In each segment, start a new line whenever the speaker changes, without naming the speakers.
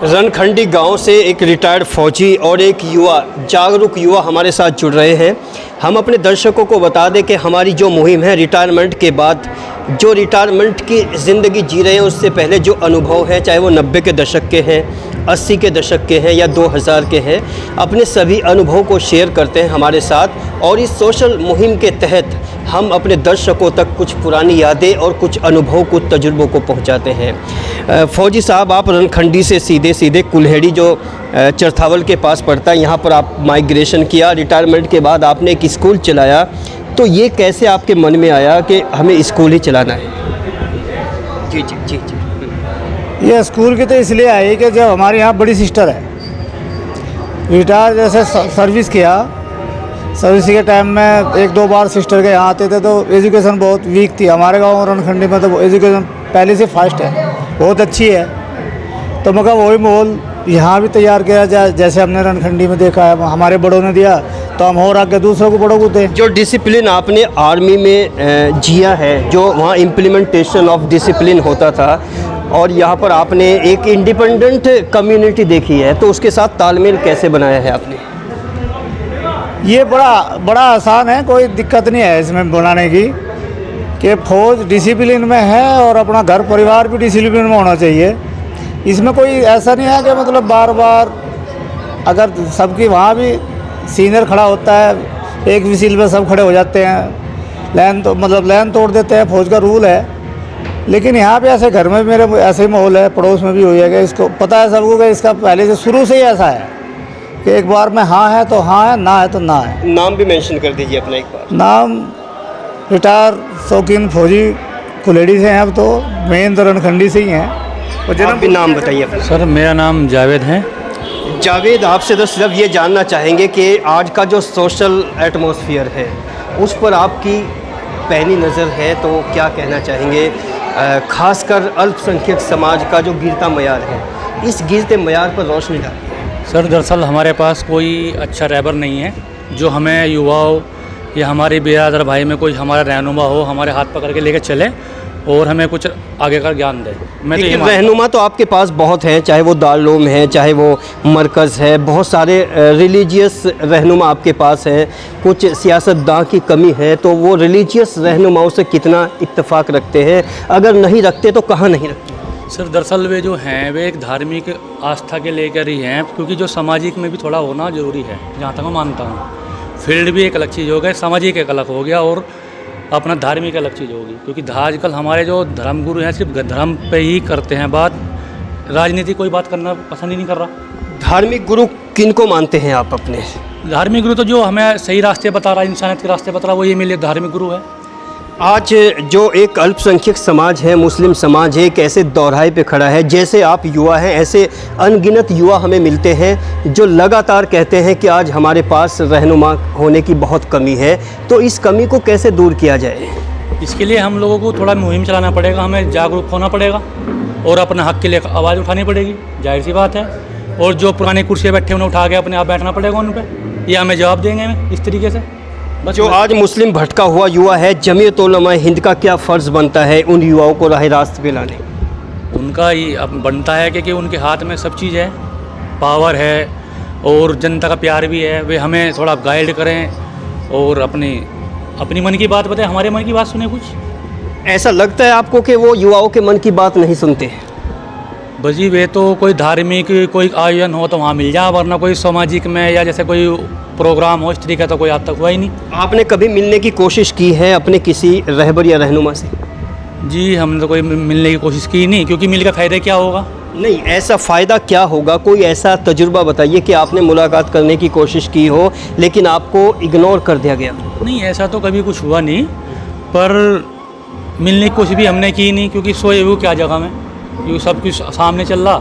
रणखंडी गांव से एक रिटायर्ड फौजी और एक युवा जागरूक युवा हमारे साथ जुड़ रहे हैं। हम अपने दर्शकों को बता दें कि हमारी जो मुहिम है रिटायरमेंट के बाद जो रिटायरमेंट की ज़िंदगी जी रहे हैं उससे पहले जो अनुभव है, चाहे वो 90 के दशक के हैं, 80 के दशक के हैं या 2000 के हैं, अपने सभी अनुभव को शेयर करते हैं हमारे साथ। और इस सोशल मुहिम के तहत हम अपने दर्शकों तक कुछ पुरानी यादें और कुछ अनुभव, कुछ तजुर्बों को पहुंचाते हैं। फौजी साहब, आप रणखंडी से सीधे कुल्हेड़ी जो चरथावल के पास पड़ता है, यहाँ पर आप माइग्रेशन किया। रिटायरमेंट के बाद आपने एक स्कूल चलाया, तो ये कैसे आपके मन में आया कि हमें स्कूल ही चलाना है? जी जी जी जी।
ये स्कूल की तो इसलिए आई कि जब हमारे यहाँ बड़ी सिस्टर है, रिटायर जैसे सर्विस किया, सर्विस के टाइम में एक दो बार सिस्टर के यहाँ आते थे, तो एजुकेशन बहुत वीक थी हमारे गांव रणखंडी में। तो एजुकेशन पहले से फास्ट है, बहुत अच्छी है। तो मैं कहा वही माहौल यहाँ भी तैयार किया जाए, जैसे हमने रणखंडी में देखा है, हमारे बड़ों ने दिया तो हम और आगे दूसरों को बड़ों को दें।
जो डिसिप्लिन आपने आर्मी में जिया है, जो वहाँ इम्प्लीमेंटेशन ऑफ डिसिप्लिन होता था, और यहाँ पर आपने एक इंडिपेंडेंट कम्युनिटी देखी है, तो उसके साथ तालमेल कैसे बनाया है आपने?
ये बड़ा आसान है, कोई दिक्कत नहीं है इसमें बनाने की, कि फौज डिसिप्लिन में है और अपना घर परिवार भी डिसिप्लिन में होना चाहिए। इसमें कोई ऐसा नहीं है कि मतलब बार बार अगर सबकी वहाँ भी सीनियर खड़ा होता है, एक विसिल में सब खड़े हो जाते हैं, लाइन तोड़ देते हैं, फौज का रूल है। लेकिन यहाँ पे ऐसे घर में मेरे ऐसे ही माहौल है, पड़ोस में भी हुई है कि इसको पता है सबको कि इसका पहले से शुरू से ही ऐसा है कि एक बार में हाँ है तो हाँ है, ना है तो ना है।
नाम भी मेंशन कर दीजिए अपना एक बार।
नाम रिटायर शौकीन फौजी कुल्हेड़ी से हैं, अब तो मेन तो रणखंडी से ही हैं।
और जनाब भी नाम बताइए अपना।
सर, मेरा नाम जावेद है।
जावेद, आपसे तो सिर्फ ये जानना चाहेंगे कि आज का जो सोशल एटमॉस्फेयर है उस पर आपकी पहली नज़र है, तो क्या कहना चाहेंगे? खासकर अल्पसंख्यक समाज का जो गिरता मयार है, इस गिरते मयार पर रोशनी डालिए।
सर, दरअसल हमारे पास कोई अच्छा रहबर नहीं है जो हमें युवाओं या हमारे बिरादर भाई में कोई हमारा रहनुमा हो, हमारे हाथ पकड़ के लेके चले और हमें कुछ आगे का ज्ञान दे।
लेकिन रहनुमा तो आपके पास बहुत हैं, चाहे वो दारुल है, चाहे वो मरकज़ है, बहुत सारे रिलीजियस रहनुमा आपके पास हैं। कुछ सियासतदान की कमी है, तो वो रिलीजियस रहनुमाओं से कितना इत्तेफाक रखते हैं? अगर नहीं रखते तो कहाँ नहीं रखते?
सर, दरअसल वे जो हैं वे एक धार्मिक आस्था के लेकर ही हैं, क्योंकि जो सामाजिक में भी थोड़ा होना ज़रूरी है, जहाँ तक मैं मानता हूँ। फील्ड भी एक अलग चीज़ हो गया, सामाजिक एक अलग हो गया, और अपना धार्मिक अलग चीज़ होगी। क्योंकि आजकल हमारे जो धर्मगुरु हैं सिर्फ धर्म पे ही करते हैं बात, राजनीति कोई बात करना पसंद ही नहीं कर रहा।
धार्मिक गुरु किन को मानते हैं आप अपने?
धार्मिक गुरु तो जो हमें सही रास्ते बता रहा है, इंसानियत के रास्ते बता रहा है, वो ये मेरे धार्मिक गुरु है।
आज जो एक अल्पसंख्यक समाज है, मुस्लिम समाज है, एक ऐसे दौराहे पे खड़ा है। जैसे आप युवा हैं, ऐसे अनगिनत युवा हमें मिलते हैं जो लगातार कहते हैं कि आज हमारे पास रहनुमा होने की बहुत कमी है। तो इस कमी को कैसे दूर किया जाए?
इसके लिए हम लोगों को थोड़ा मुहिम चलाना पड़ेगा, हमें जागरूक होना पड़ेगा और अपने हक़ के लिए आवाज़ उठानी पड़ेगी, जाहिर सी बात है। और जो पुरानी कुर्सी बैठे उन्हें उठा के अपने आप बैठना पड़ेगा उन पर, ये हमें जवाब देंगे इस तरीके से।
जो आज मुस्लिम भटका हुआ युवा है, जमीयत उलमा हिंद का क्या फ़र्ज़ बनता है उन युवाओं को राह रास्ते पे लाने? उनका
ये बनता है कि उनके हाथ में सब चीज़ है, पावर है और जनता का प्यार भी है। वे हमें थोड़ा गाइड करें और अपनी मन की बात बताएं, हमारे मन की बात सुने। कुछ
ऐसा लगता है आपको कि वो युवाओं के मन की बात नहीं सुनते?
बजी, वे तो कोई धार्मिक कोई आयोजन हो तो वहाँ मिल जाए, वरना कोई सामाजिक में या जैसे कोई प्रोग्राम हो इस तरीके का कोई आज तक हुआ ही नहीं।
आपने कभी मिलने की कोशिश की है अपने किसी रहबर या रहनुमा से?
जी, हमने तो कोई मिलने की कोशिश की नहीं, क्योंकि मिल का फ़ायदा क्या होगा?
नहीं, ऐसा फ़ायदा क्या होगा? कोई ऐसा तजुर्बा बताइए कि आपने मुलाकात करने की कोशिश की हो लेकिन आपको इग्नोर कर दिया गया।
नहीं, ऐसा तो कभी कुछ हुआ नहीं, पर मिलने की कोशिश भी हमने की नहीं, क्योंकि सोए हुए क्या जगह में, क्योंकि सब कुछ सामने चल रहा,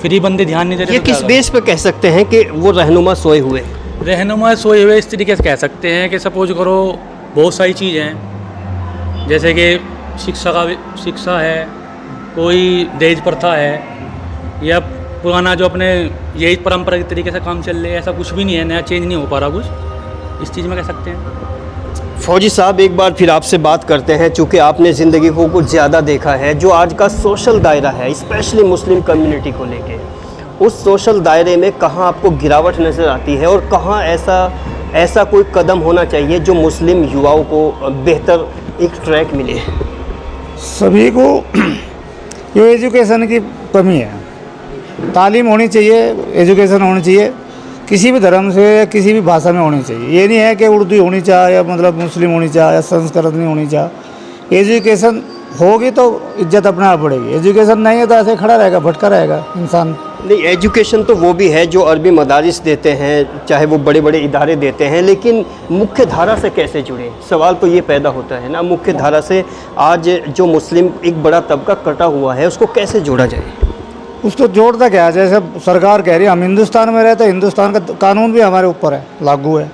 फिर ही बंदे ध्यान नहीं दे रहे।
ये किस बेस पे कह सकते हैं कि वो रहनुमा सोए हुए?
रहनुमा सोए हुए इस तरीके से कह सकते हैं कि सपोज करो बहुत सारी चीज़ें हैं, जैसे कि शिक्षा है, कोई दहेज प्रथा है, या पुराना जो अपने यही परंपरागत तरीके से काम चल रहे हैं, ऐसा कुछ भी नहीं है, नया चेंज नहीं हो पा रहा कुछ, इस चीज़ में कह सकते हैं।
फौजी साहब, एक बार फिर आपसे बात करते हैं, चूँकि आपने ज़िंदगी को कुछ ज़्यादा देखा है। जो आज का सोशल दायरा है, स्पेशली मुस्लिम कम्युनिटी को लेके, उस सोशल दायरे में कहाँ आपको गिरावट नज़र आती है और कहाँ ऐसा कोई कदम होना चाहिए जो मुस्लिम युवाओं को बेहतर एक ट्रैक मिले?
सभी को ये एजुकेशन की कमी है, तालीम होनी चाहिए, एजुकेशन होनी चाहिए, किसी भी धर्म से या किसी भी भाषा में होनी चाहिए। ये नहीं है कि उर्दू होनी चाहिए या मतलब मुस्लिम होनी चाहिए या संस्कृत नहीं होनी चाहिए। एजुकेशन होगी तो इज्जत अपने आप बढ़ेगी, एजुकेशन नहीं है तो ऐसे खड़ा रहेगा, भटका रहेगा इंसान।
नहीं, एजुकेशन तो वो भी है जो अरबी मदारिस देते हैं, चाहे वो बड़े बड़े इदारे देते हैं, लेकिन मुख्य धारा से कैसे जुड़े? सवाल तो ये पैदा होता है ना, मुख्य धारा से आज जो मुस्लिम एक बड़ा तबका कटा हुआ है उसको कैसे जोड़ा जाए?
उसको जोड़ता क्या है? जैसे सरकार कह रही है हम हिंदुस्तान में रहते हैं, हिंदुस्तान का कानून भी हमारे ऊपर है, लागू है।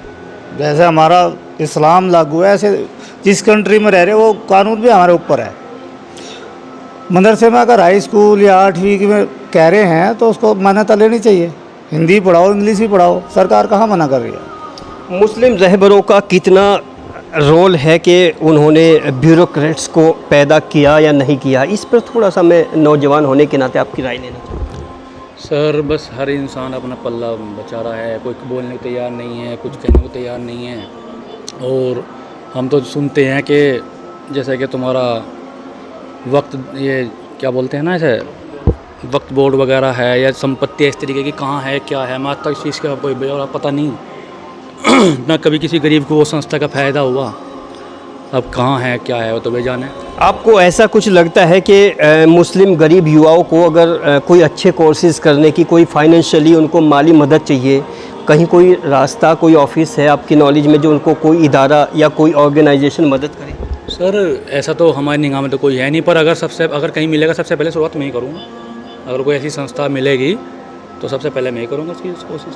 जैसे हमारा इस्लाम लागू है, ऐसे जिस कंट्री में रह रहे वो कानून भी हमारे ऊपर है। मदरसे में अगर हाई स्कूल या 8वीं में कह रहे हैं तो उसको मान्यता लेनी चाहिए, हिंदी पढ़ाओ, इंग्लिश भी पढ़ाओ, सरकार कहाँ मना कर रही है?
मुस्लिम रहबरों का कितना रोल है कि उन्होंने ब्यूरोक्रेट्स को पैदा किया या नहीं किया? इस पर थोड़ा सा मैं नौजवान होने के नाते आपकी राय लेना चाहूँगा।
सर बस हर इंसान अपना पल्ला बचा रहा है, कोई बोलने को तैयार नहीं है, कुछ कहने को तैयार नहीं है। और हम तो सुनते हैं कि जैसे कि तुम्हारा वक्त, ये क्या बोलते हैं ना, ऐसे वक्त बोर्ड वगैरह है या संपत्ति इस तरीके की कहाँ है, क्या है, मैं आज तक इस चीज़ का कोई ब्यौरा पता नहीं ना कभी किसी गरीब को वो संस्था का फ़ायदा हुआ। अब कहाँ है, क्या है, वो तो बेजान है।
आपको ऐसा कुछ लगता है कि मुस्लिम गरीब युवाओं को अगर कोई अच्छे कोर्सेज़ करने की, कोई फाइनेंशियली उनको माली मदद चाहिए, कहीं कोई रास्ता, कोई ऑफिस है आपकी नॉलेज में जो उनको कोई इदारा या कोई ऑर्गेनाइजेशन मदद करे?
सर ऐसा तो हमारी निगाह में तो कोई है नहीं, पर अगर कहीं मिलेगा सबसे पहले शुरुआत मैं ही करूँगा। अगर कोई ऐसी संस्था मिलेगी तो सबसे पहले मैं ही करूँगा उसकी कोशिश।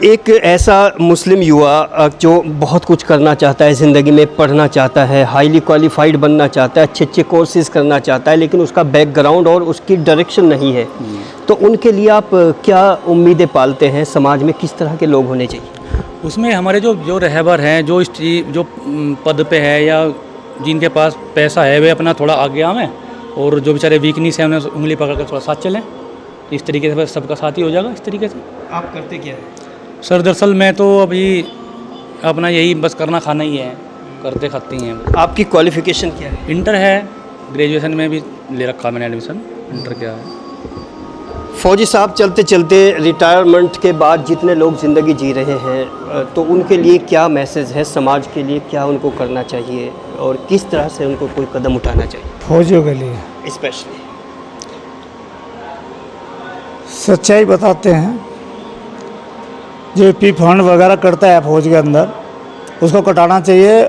एक ऐसा मुस्लिम युवा जो बहुत कुछ करना चाहता है ज़िंदगी में, पढ़ना चाहता है, हाईली क्वालिफाइड बनना चाहता है, अच्छे अच्छे कोर्सेज़ करना चाहता है, लेकिन उसका बैकग्राउंड और उसकी डायरेक्शन नहीं है, तो उनके लिए आप क्या उम्मीदें पालते हैं? समाज में किस तरह के लोग होने चाहिए?
उसमें हमारे जो रहबर हैं, जो पद पे है या जिनके पास पैसा है, वे अपना थोड़ा आगे आवें, और जो बेचारे वीकनेस है उन्हें उंगली पकड़ कर थोड़ा साथ चलें। इस तरीके से सबका साथ ही हो जाएगा। इस तरीके से
आप करते क्या है?
सर दरअसल मैं तो अभी अपना यही बस करना खाना ही है, करते खाते ही हैं।
आपकी क्वालिफ़िकेशन क्या है?
इंटर है, ग्रेजुएशन में भी ले रखा मैंने एडमिशन। इंटर क्या है?
फौजी साहब, चलते चलते रिटायरमेंट के बाद जितने लोग ज़िंदगी जी रहे हैं, तो उनके लिए क्या मैसेज है? समाज के लिए क्या उनको करना चाहिए और किस तरह से उनको कोई कदम उठाना चाहिए?
फौजियों के लिए
स्पेशली
सच्चाई बताते हैं। जो पी फंड वगैरह करता है फौज के अंदर, उसको कटाना चाहिए।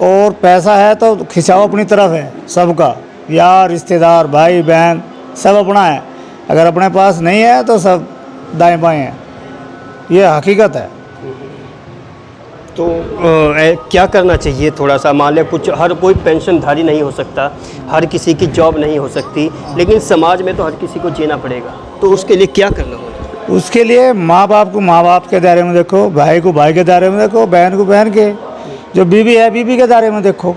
और पैसा है तो खिंचाव अपनी तरफ है सबका, यार, रिश्तेदार, भाई बहन सब अपना है। अगर अपने पास नहीं है तो सब दाएं बाएं हैं, ये हकीकत है।
तो क्या करना चाहिए? थोड़ा सा मान लें, कुछ हर कोई पेंशनधारी नहीं हो सकता, हर किसी की जॉब नहीं हो सकती, लेकिन समाज में तो हर किसी को जीना पड़ेगा, तो उसके लिए क्या करना होगा?
उसके लिए माँ बाप को माँ बाप के दायरे में देखो, भाई को भाई के दायरे में देखो, बहन को बहन के, जो बीवी है बीवी के दायरे में देखो।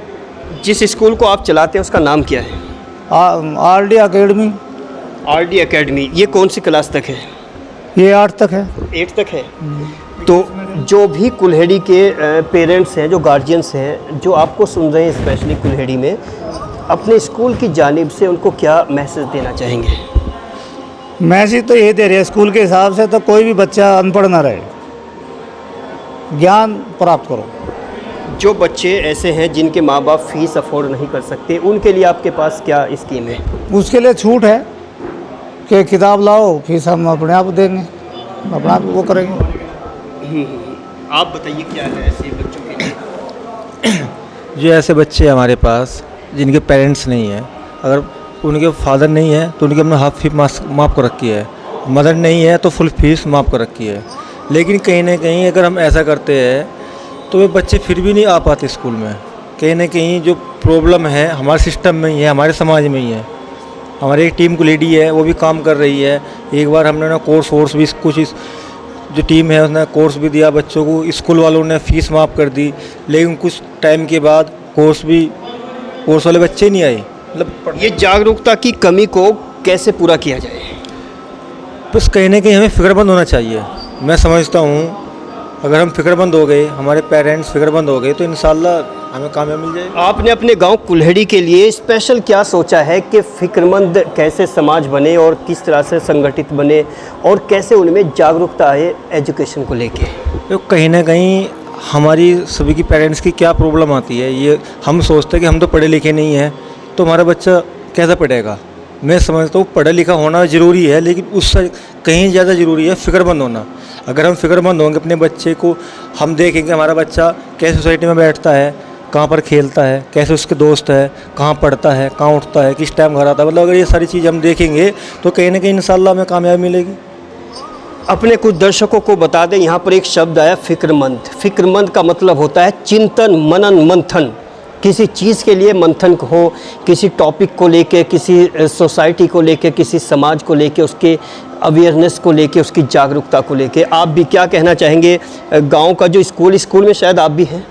जिस स्कूल को आप चलाते हैं उसका नाम क्या है?
RD academy.
RD academy. ये कौन सी क्लास तक है?
ये 8 तक है।
8 तक है। तो जो भी कुल्हेड़ी के पेरेंट्स हैं, जो गार्जियंस हैं, जो आपको सुन रहे हैं स्पेशली कुल्हेड़ी में, अपने स्कूल की जानिब से उनको क्या मैसेज देना चाहेंगे?
मैसेज तो ये दे रहे हैं, स्कूल के हिसाब से तो कोई भी बच्चा अनपढ़ ना रहे, ज्ञान प्राप्त करो।
जो बच्चे ऐसे हैं जिनके माँ बाप फीस अफोर्ड नहीं कर सकते, उनके लिए आपके पास क्या स्कीम है?
उसके लिए छूट है कि किताब लाओ, फीस हम अपने आप देंगे, अपना आप वो करेंगे।
आप बताइए क्या है ऐसे बच्चों के लिए?
जो ऐसे बच्चे हमारे पास जिनके पेरेंट्स नहीं हैं, अगर उनके फादर नहीं है तो उनकी अपना हाफ फीस माफ़ कर रखी है, मदर नहीं है तो फुल फीस माफ़ कर रखी है। लेकिन कहीं ना कहीं अगर हम ऐसा करते हैं तो वे बच्चे फिर भी नहीं आ पाते स्कूल में। कहीं ना कहीं जो प्रॉब्लम है हमारे सिस्टम में ही है, हमारे समाज में ही है। हमारी एक टीम कुल्हेड़ी है, वो भी काम कर रही है। एक बार हमने ना कोर्स भी कुछ जो टीम है उसने कोर्स भी दिया बच्चों को, स्कूल वालों ने फ़ीस माफ़ कर दी, लेकिन कुछ टाइम के बाद कोर्स वाले बच्चे नहीं आए। मतलब
ये जागरूकता की कमी को कैसे पूरा किया जाए?
बस कहीं ना कहीं हमें फ़िक्रमंद होना चाहिए। मैं समझता हूँ अगर हम फ़िक्रमंद हो गए, हमारे पेरेंट्स फ़िक्रमंद हो गए, तो इंशाल्लाह हमें कामयाबी मिल जाएगी।
आपने अपने गांव कुल्हेड़ी के लिए स्पेशल क्या सोचा है कि फ़िक्रमंद कैसे समाज बने और किस तरह से संगठित बने और कैसे उनमें जागरूकता आए एजुकेशन को लेके?
तो कहीं ना कहीं हमारी सभी की पेरेंट्स की क्या प्रॉब्लम आती है, ये हम सोचते हैं कि हम तो पढ़े लिखे नहीं हैं तो हमारा बच्चा कैसा पढ़ेगा। मैं समझता हूँ पढ़ा लिखा होना ज़रूरी है, लेकिन उससे कहीं ज़्यादा ज़रूरी है फ़िक्रमंद होना। अगर हम फ़िक्रमंद होंगे अपने बच्चे को, हम देखेंगे हमारा बच्चा कैसे सोसाइटी में बैठता है, कहाँ पर खेलता है, कैसे उसके दोस्त है, कहाँ पढ़ता है, कहाँ उठता है, किस टाइम घर आता है, मतलब अगर ये सारी चीज़ हम देखेंगे तो कहीं ना कहीं इंशाल्लाह हमें कामयाबी मिलेगी।
अपने कुछ दर्शकों को बता दें, यहाँ पर एक शब्द आया फ़िक्रमंद। फ़िक्रमंद का मतलब होता है चिंतन, मनन, मंथन। किसी चीज़ के लिए मंथन हो, किसी टॉपिक को लेके, किसी सोसाइटी को लेके, किसी समाज को लेके, उसके अवेयरनेस को लेके, उसकी जागरूकता को लेके। आप भी क्या कहना चाहेंगे? गांव का जो स्कूल में शायद आप भी हैं,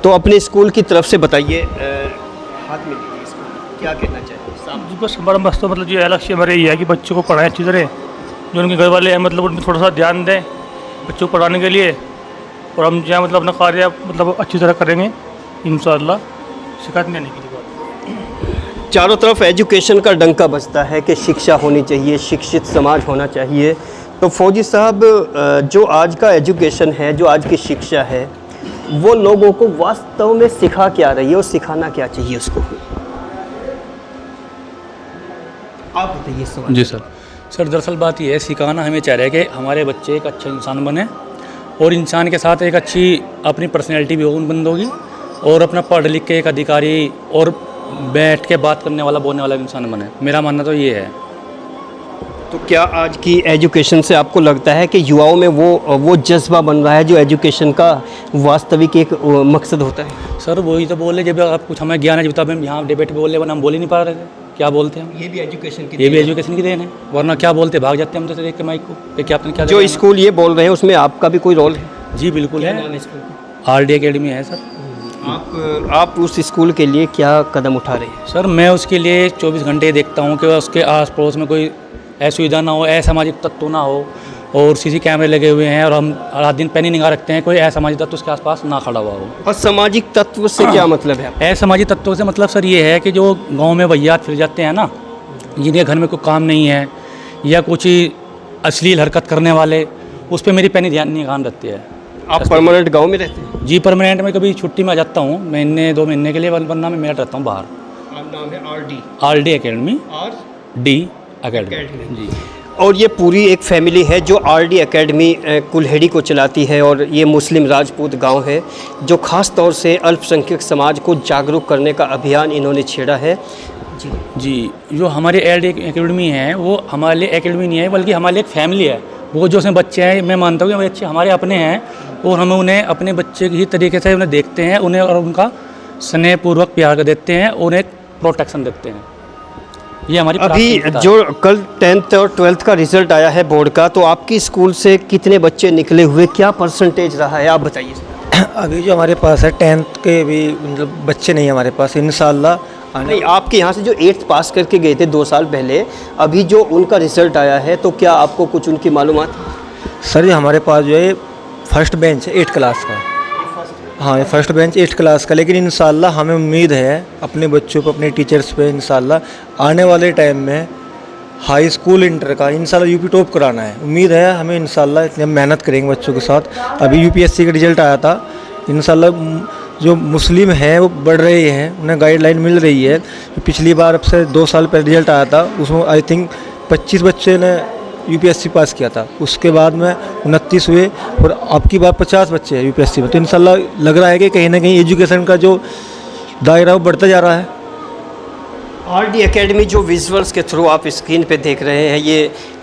तो अपने स्कूल की तरफ से बताइए। हाथ में लीजिए इसको, क्या कहना चाहेंगे?
जी बस हमारा मस्त मतलब जो लक्ष्य हमारे ये है कि बच्चों को पढ़ाएं अच्छी तरह, जो उनके घर वाले हैं मतलब उनमें थोड़ा सा ध्यान दें बच्चों को पढ़ाने के लिए, और हम जो है मतलब अपना कार्य मतलब अच्छी तरह करेंगे इंशाअल्लाह। शिकायत नहीं आने की बात।
चारों तरफ एजुकेशन का डंका बजता है कि शिक्षा होनी चाहिए, शिक्षित समाज होना चाहिए। तो फौजी साहब, जो आज का एजुकेशन है, जो आज की शिक्षा है, वो लोगों को वास्तव में सिखा क्या रही है और सिखाना क्या चाहिए उसको? आप बताइए सवाल।
जी सर दरअसल बात ये है, सिखाना हमें चाह रहा है कि हमारे बच्चे एक अच्छा इंसान बने और इंसान के साथ एक अच्छी अपनी पर्सनैलिटी भी बंद होगी और अपना पढ़ लिख के एक अधिकारी और बैठ के बात करने वाला, बोलने वाला इंसान बने। मेरा मानना तो ये है।
तो क्या आज की एजुकेशन से आपको लगता है कि युवाओं में वो जज्बा बन रहा है जो एजुकेशन का वास्तविक एक मकसद होता है?
सर वही तो बोले, जब आप कुछ हमें ज्ञान है जब तब हम यहाँ डिबेट पे बोले, वरना हम बोल ही नहीं पा रहे थे। क्या बोलते हैं हम?
ये भी एजुकेशन
एजुकेशन की देन है, वरना क्या बोलते, भाग जाते हम तो देख के माइक को कि क्या आपने क्या
जो स्कूल ये बोल रहे हैं उसमें आपका भी कोई रोल है?
जी बिल्कुल है, RD एकेडमी है सर।
आप उस स्कूल के लिए क्या कदम उठा रहे हैं?
सर मैं उसके लिए 24 घंटे देखता हूँ कि उसके आस पड़ोस में कोई असुविधा ना हो, असामाजिक तत्व ना हो, और CC कैमरे लगे हुए हैं और हम रात दिन पैनी निगाह रखते हैं कोई असामाजिक तत्व उसके आसपास ना खड़ा हुआ हो।
और सामाजिक तत्व से क्या मतलब है?
असामाजिक तत्वों से मतलब सर ये है कि जो गांव में वैयात फिर जाते हैं ना, जिनके घर में कोई काम नहीं है या कुछ अश्लील हरकत करने वाले, उस पर मेरी पैनी ध्यान निगाह रहती है।
आप परमानेंट गांव में रहते हैं?
जी परमानेंट में, कभी छुट्टी में आ जाता हूँ, महीने 2 महीने के लिए, वरना मैं मेरा रहता हूँ बाहर।
नाम है
RD एकेडमी, RD एकेडमी जी।
और ये पूरी एक फैमिली है जो RD एकेडमी कुल्हेड़ी को चलाती है, और ये मुस्लिम राजपूत गांव है जो ख़ास तौर से अल्पसंख्यक समाज को जागरूक करने का अभियान इन्होंने छेड़ा है।
जी जो हमारी RD एकेडमी है वो हमारे लिए एकेडमी नहीं है, बल्कि हमारे लिए एक फैमिली है। वो जो उसमें बच्चे हैं, मैं मानता हूँ कि बच्चे हमारे अपने हैं और हमें उन्हें अपने बच्चे की तरीके से उन्हें देखते हैं, उन्हें और उनका स्नेहपूर्वक प्यार देते हैं, उन्हें प्रोटेक्शन देते हैं। ये हमारी
अभी जो कल 10th और 12th का रिज़ल्ट आया है बोर्ड का, तो आपकी स्कूल से कितने बच्चे निकले हुए, क्या परसेंटेज रहा है, आप बताइए।
अभी जो हमारे पास है 10th के भी मतलब बच्चे नहीं हमारे पास, इंशाल्लाह
नहीं, आपके यहाँ से जो 8th पास करके गए थे 2 साल पहले, अभी जो उनका रिज़ल्ट आया है, तो क्या आपको कुछ उनकी मालूमात?
सर ये हमारे पास जो है फर्स्ट बेंच है 8th क्लास का। हाँ ये फर्स्ट बेंच 8th क्लास का, लेकिन इंशाल्लाह हमें उम्मीद है अपने बच्चों पर, अपने टीचर्स पे इंशाल्लाह आने वाले टाइम में हाई स्कूल इंटर का इंशाल्लाह UP टॉप कराना है। उम्मीद है हमें इंशाल्लाह, इतनी मेहनत करेंगे बच्चों के साथ। अभी UPSC का रिजल्ट आया था, इंशाल्लाह जो मुस्लिम हैं वो बढ़ रहे हैं, उन्हें गाइडलाइन मिल रही है। पिछली बार अब से 2 साल पहले रिजल्ट आया था, उसमें आई थिंक 25 बच्चे ने UPSC पास किया था, उसके बाद में 29 हुए और अब की बार 50 बच्चे हैं UPSC में। तो इंशाल्लाह लग रहा है कि कहीं ना कहीं एजुकेशन का जो दायरा वो बढ़ता जा रहा है।
RD एकेडमी जो विजुअल्स के थ्रू आप स्क्रीन पे देख रहे हैं,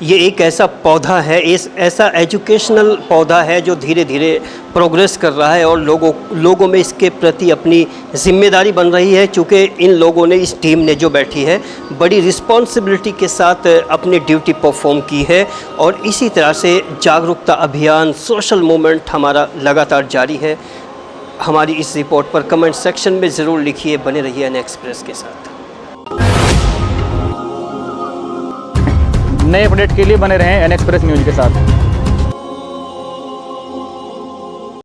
ये एक ऐसा पौधा है, ऐसा एजुकेशनल पौधा है जो धीरे धीरे प्रोग्रेस कर रहा है और लोगों में इसके प्रति अपनी जिम्मेदारी बन रही है। चूँकि इन लोगों ने, इस टीम ने जो बैठी है, बड़ी रिस्पॉन्सिबिलिटी के साथ अपनी ड्यूटी परफॉर्म की है और इसी तरह से जागरूकता अभियान, सोशल मूवमेंट हमारा लगातार जारी है। हमारी इस रिपोर्ट पर कमेंट सेक्शन में ज़रूर लिखिए। बने रहिए NA एक्सप्रेस के साथ।
नए अपडेट के लिए बने रहें एन एक्सप्रेस न्यूज़ के साथ।